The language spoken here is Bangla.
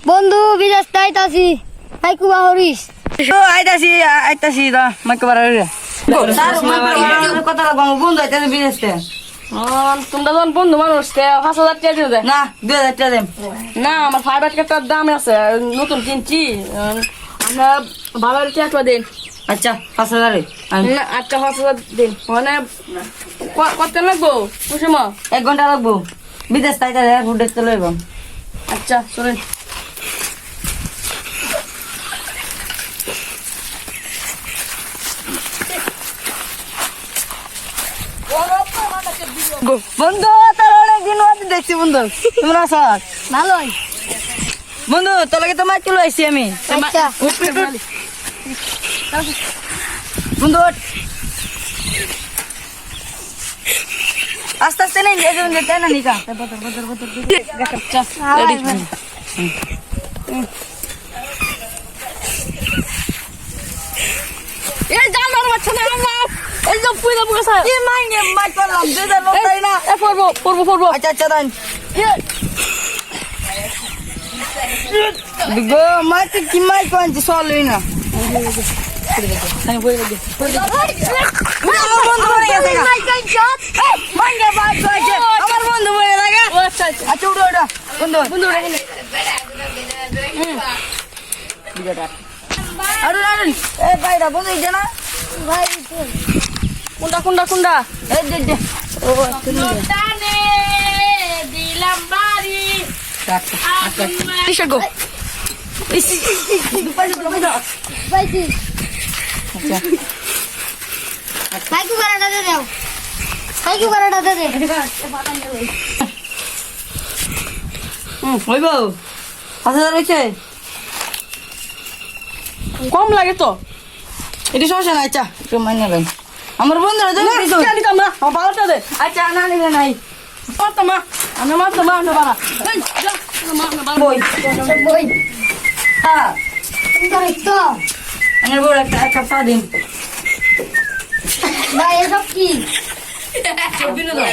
বন্ধু বিদেশ আইতাছি আইকু বাহরিস আইতাছি দা মাইকে বাড়া রে কথা লাগবো বন্ধু আইতাছে বিদেশে তোমরা যখন বন্ধু মানুষ 5,000 টাকা দিয়ে দেয় না 2,000 টাকা দেন না আমার ফাইবার কেটার দাম আছে নতুন কিনছি আমরা বাবার টাকা দিন আচ্ছা 5,000 না আচ্ছা 5,000 দিন মানে কত লাগবো কুসুমা 1 ঘন্টা লাগবো বিদেশ তাইতা এয়ারপোর্ট দেখতে লইব আচ্ছা চলেন বন্ধু তোর অনেকদিন বাদে দেখছি বন্ধু তোমরা সব ভালোই বন্ধু তোর লাগে তো মাছ চলে আসছি আমি আচ্ছা বন্ধু আস্তে আস্তে নেই তাই না নিকা এই জানার বাচ্চা না আমার এই যে পুইলা পুইলা কি মাইনে মাছ পারলাম যে লোক তাই না পড়বো আচ্ছা আচ্ছা দান গো মাছ কি মাছ কোনছি সলই না আমার বন্ধু মরে গেছে আমার বন্ধু মরে গেছে আচ্ছা উঠো উঠো বন্ধু আরুন আরুন এ ভাইরা বন্ধু ইজে না ভাই কোনটা এই দে ও টানে দিলাম বাড়ি টি-শার্ট গো পাইছি আইকু বারাটা দে দাও আইকু বারাটা দে দে হইব 5,000 হইছে কম লাগে তো এটি সমস্যা নাই আচ্ছা একটু মাইনে লই আমার বন্ধুরা জন্য কিছু দিতাম না বারোটা দে আচ্ছা না নিলে নাই মারতাম না আমি মারতাম না আমরা বাড়া বই বই হ্যাঁ তো আমার বড় একটা এক কাপ চা দিন ভাই এসব কি বিনোদন